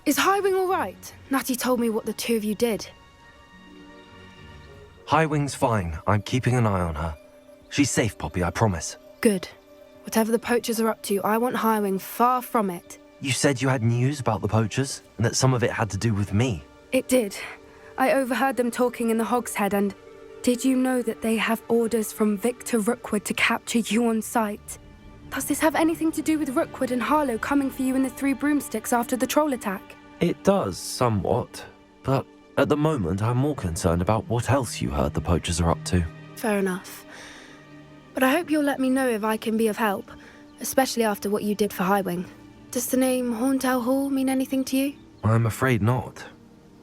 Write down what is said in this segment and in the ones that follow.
Is Highwing all right? Natty told me what the two of you did. Highwing's fine. I'm keeping an eye on her. She's safe, Poppy, I promise. Good. Whatever the poachers are up to, I want Highwing far from it. You said you had news about the poachers, and that some of it had to do with me. It did. I overheard them talking in the Hogshead, and did you know that they have orders from Victor Rookwood to capture you on sight? Does this have anything to do with Rookwood and Harlow coming for you in the Three Broomsticks after the troll attack? It does, somewhat. But at the moment, I'm more concerned about what else you heard the poachers are up to. Fair enough. But I hope you'll let me know if I can be of help, especially after what you did for Highwing. Does the name Horntail Hall mean anything to you? I'm afraid not.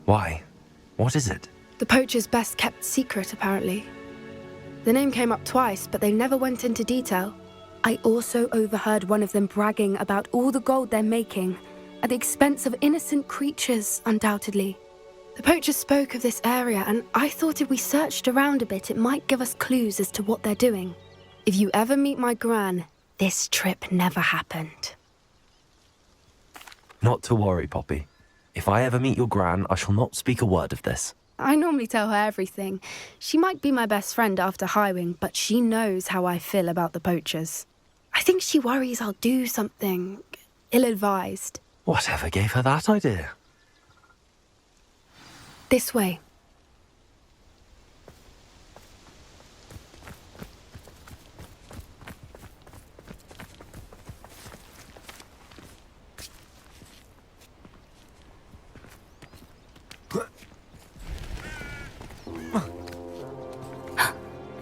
Why? What is it? The poachers' best kept secret, apparently. The name came up twice, but they never went into detail. I also overheard one of them bragging about all the gold they're making, at the expense of innocent creatures, undoubtedly. The poachers spoke of this area, and I thought if we searched around a bit, it might give us clues as to what they're doing. If you ever meet my gran, this trip never happened. Not to worry, Poppy. If I ever meet your gran, I shall not speak a word of this. I normally tell her everything. She might be my best friend after Highwing, but she knows how I feel about the poachers. I think she worries I'll do something ill-advised. Whatever gave her that idea? This way.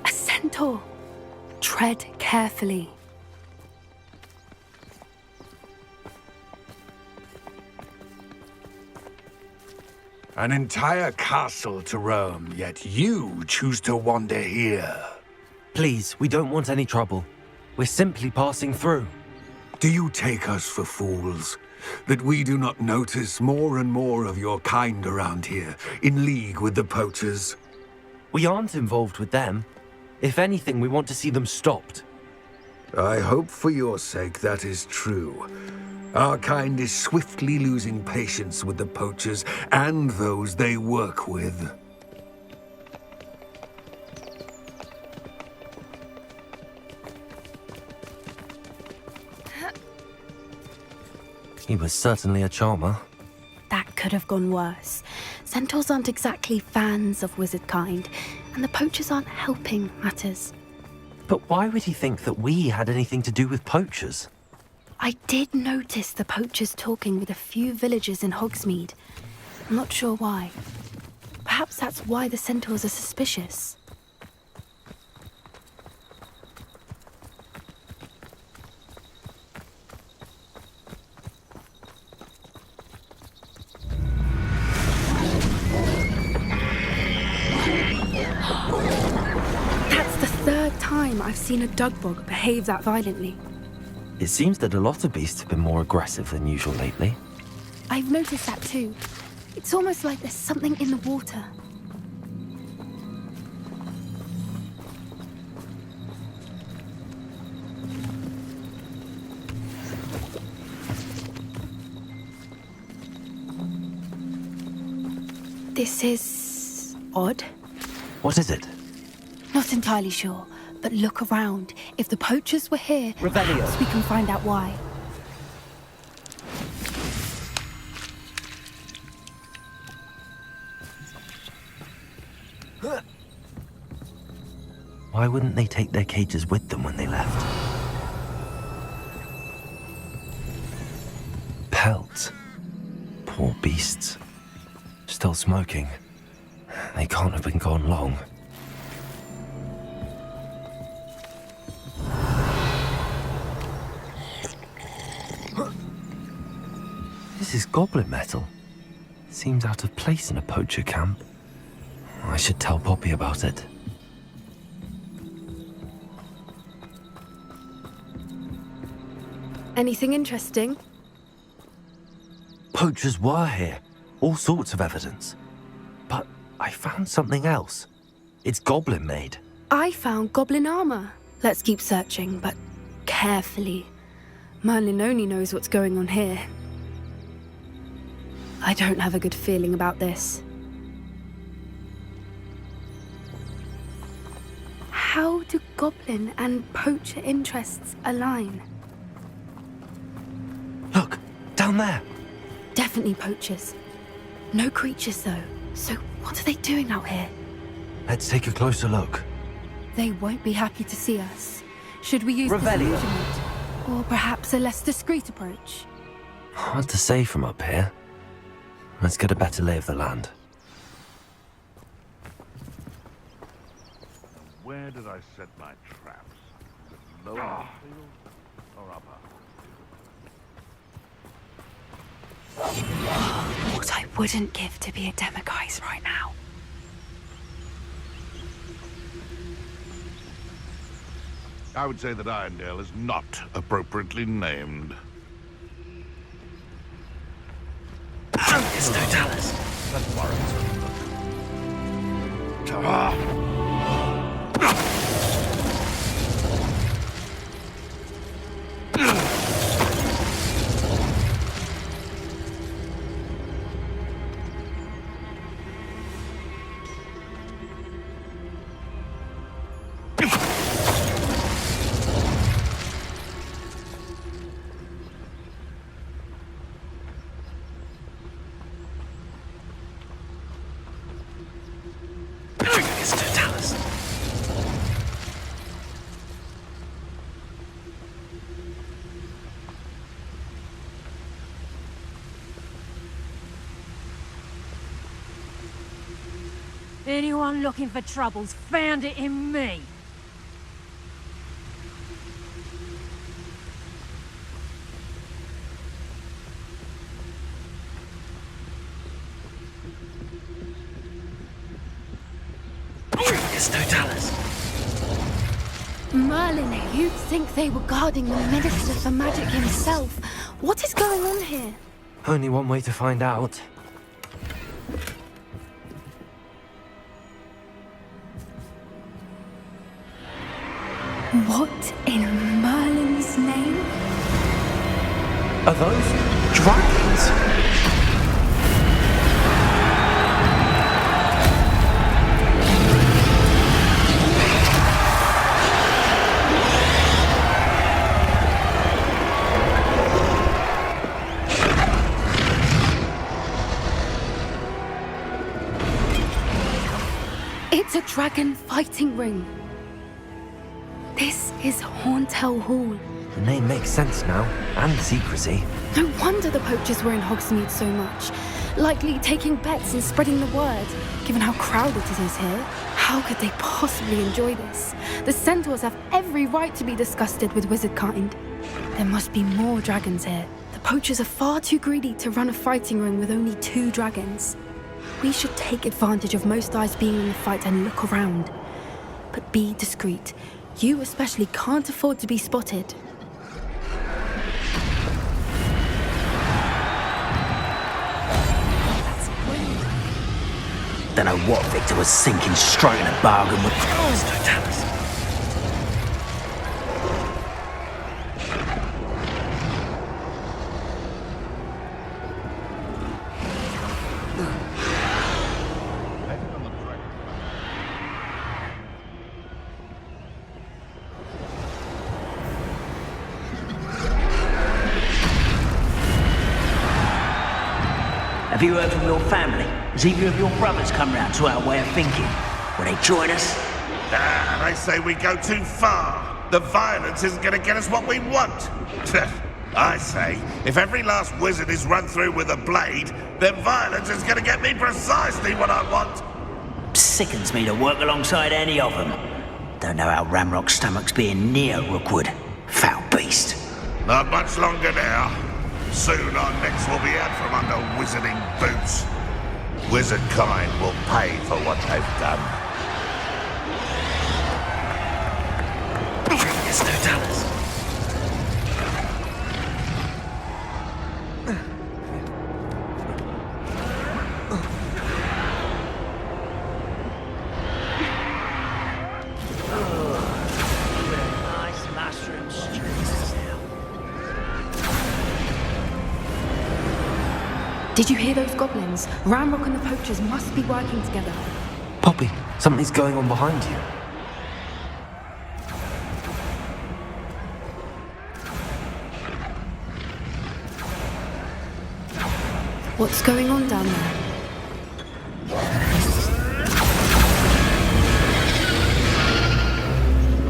A centaur. Tread carefully. An entire castle to roam, yet you choose to wander here. Please, we don't want any trouble. We're simply passing through. Do you take us for fools? That we do not notice more and more of your kind around here, in league with the poachers? We aren't involved with them. If anything, we want to see them stopped. I hope for your sake that is true. Our kind is swiftly losing patience with the poachers and those they work with. He was certainly a charmer. That could have gone worse. Centaurs aren't exactly fans of wizard kind, and the poachers aren't helping matters. But why would he think that we had anything to do with poachers? I did notice the poachers talking with a few villagers in Hogsmeade. I'm not sure why. Perhaps that's why the centaurs are suspicious. That's the third time I've seen a dugbog behave that violently. It seems that a lot of beasts have been more aggressive than usual lately. I've noticed that too. It's almost like there's something in the water. This is odd. What is it? Not entirely sure, but look around. If the poachers were here, Revelio. perhaps we can find out why. Why wouldn't they take their cages with them when they left? Pelts. Poor beasts. Still smoking. They can't have been gone long. This is goblin metal. Seems out of place in a poacher camp. I should tell Poppy about it. Anything interesting? Poachers were here. All sorts of evidence. But I found something else. It's goblin made. I found goblin armor. Let's keep searching, but carefully. Merlin only knows what's going on here. I don't have a good feeling about this. How do goblin and poacher interests align? Look, down there. Definitely poachers. No creatures, though. So what are they doing out here? Let's take a closer look. They won't be happy to see us. Should we use Revelio. disillusionment? Or perhaps a less discreet approach? Hard to say from up here. Let's get a better lay of the land. Where did I set my traps? Is it lower on the field or upper? What I wouldn't give to be a Demiguise right now. I would say that Irondale is not appropriately named. It's Totalis. That warrants It's Totalis. Anyone looking for troubles found it in me. It's Totalis. Merlin, you'd think they were guarding the Minister for Magic himself. What is going on here? Only one way to find out. What in Merlin's name? Are those dragons? It's a dragon fighting ring. This is Hauntel Hall. The name makes sense now, and the secrecy. No wonder the poachers were in Hogsmeade so much. Likely taking bets and spreading the word, given how crowded it is here. How could they possibly enjoy this? The centaurs have every right to be disgusted with wizard kind. There must be more dragons here. The poachers are far too greedy to run a fighting ring with only 2 dragons. We should take advantage of most eyes being in the fight and look around. But be discreet. You especially can't afford to be spotted. Don't know what Victor was thinking, striking a bargain with. It's Totalis. Have you heard from your family? Has either of your brothers come round to our way of thinking? Will they join us? They say we go too far. The violence isn't going to get us what we want. I say, if every last wizard is run through with a blade, then violence is going to get me precisely what I want. Sickens me to work alongside any of them. Don't know how Ramrock's stomach's being near Rookwood. Foul beast. Not much longer now. Soon our necks will be out from under wizarding boots. Wizard kind will pay for what they've done. It's Totalis. Nice mushroom stew. Did you hear those goblins? Ramrock and the poachers must be working together. Poppy, something's going on behind you. What's going on down there?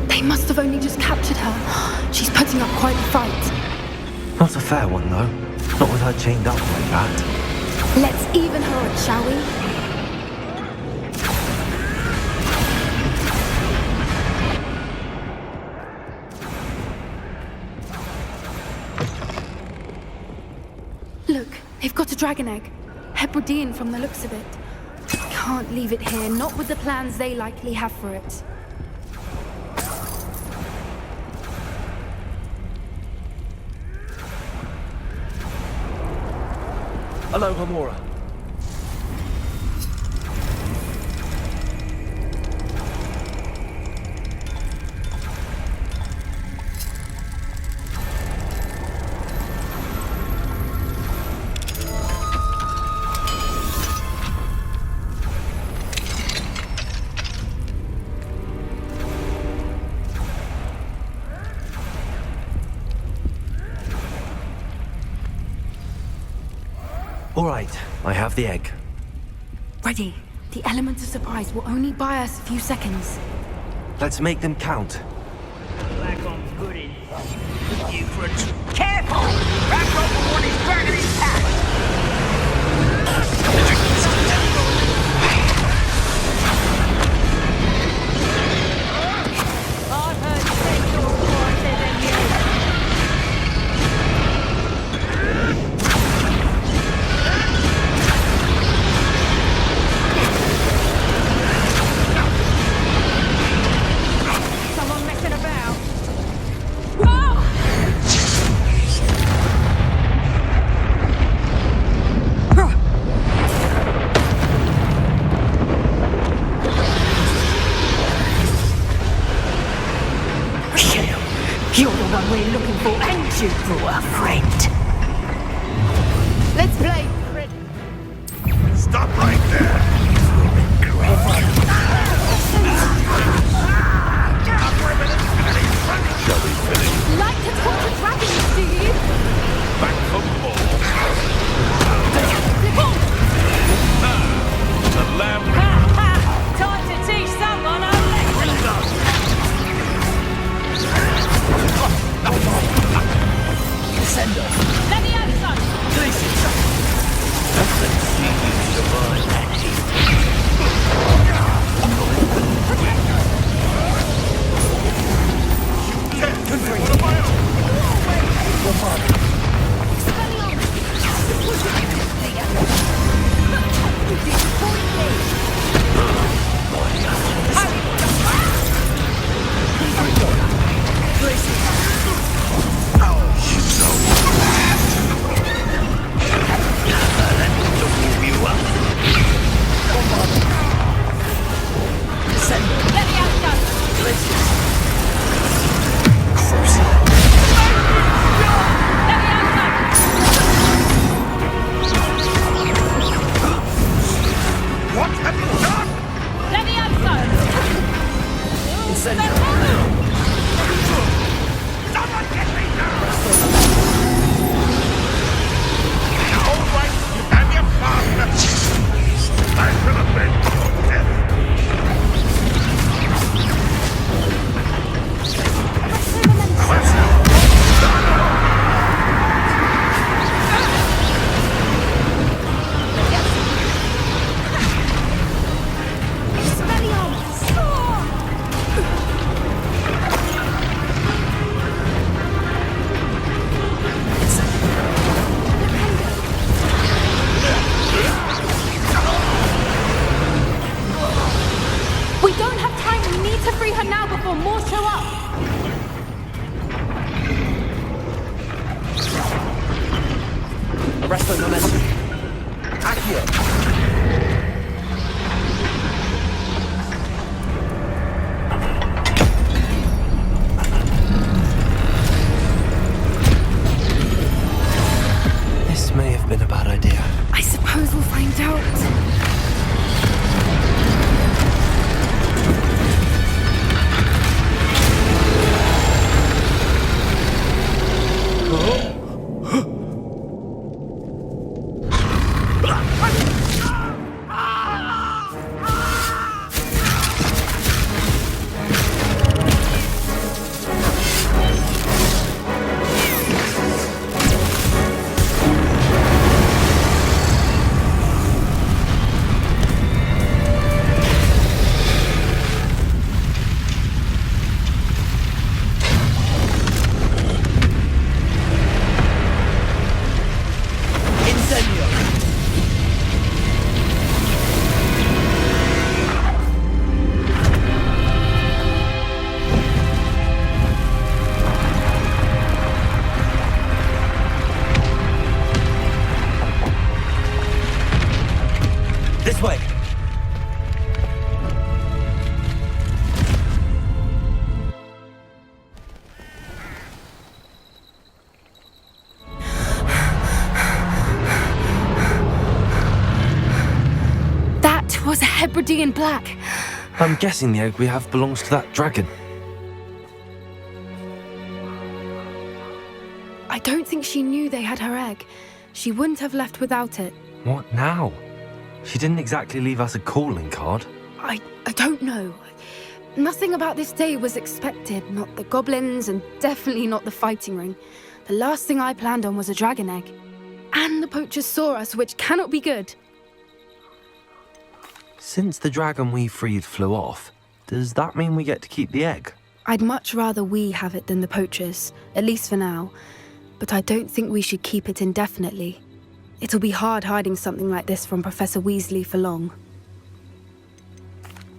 They must have only just captured her. She's putting up quite a fight. Not a fair one, though. Not with her chained up like that. Let's even her up, shall we? Look, they've got a dragon egg. Hebridean from the looks of it. Can't leave it here, not with the plans they likely have for it. Hello, Hamora. All right, I have the egg. Ready. The element of surprise will only buy us a few seconds. Let's make them count. Black on good in you for a careful! Ramrock will want his dragon intact! I've heard you say your quieter than you. Someone messing about. Whoa! You're the one we're looking for, and you brought a friend. Let's play. Stop right there! Like to talk to dragons, do you? Back for more! The lamb Ha ha! Time to teach someone a lesson. Send off. Let me have some. Let's see you survive that. Let me have some. Let me have some. What have you done? Let me have some. Someone get me down! All right, you have your partner. I should have been dead. We don't have time. We need to free her now before more show up. Arresto momentum. Accio. This may have been a bad idea. I OD in black. I'm guessing the egg we have belongs to that dragon. I don't think she knew they had her egg. She wouldn't have left without it. What now? She didn't exactly leave us a calling card. I don't know. Nothing about this day was expected. Not the goblins, and definitely not the fighting ring. The last thing I planned on was a dragon egg. And the poachers saw us, which cannot be good. Since the dragon we freed flew off, does that mean we get to keep the egg? I'd much rather we have it than the poachers, at least for now. But I don't think we should keep it indefinitely. It'll be hard hiding something like this from Professor Weasley for long.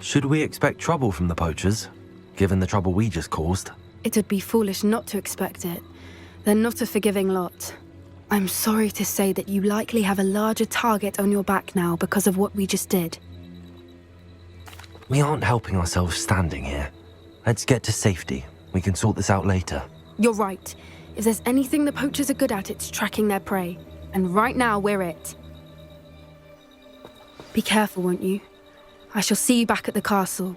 Should we expect trouble from the poachers, given the trouble we just caused? It would be foolish not to expect it. They're not a forgiving lot. I'm sorry to say that you likely have a larger target on your back now because of what we just did. We aren't helping ourselves standing here. Let's get to safety. We can sort this out later. You're right. If there's anything the poachers are good at, it's tracking their prey. And right now, we're it. Be careful, won't you? I shall see you back at the castle.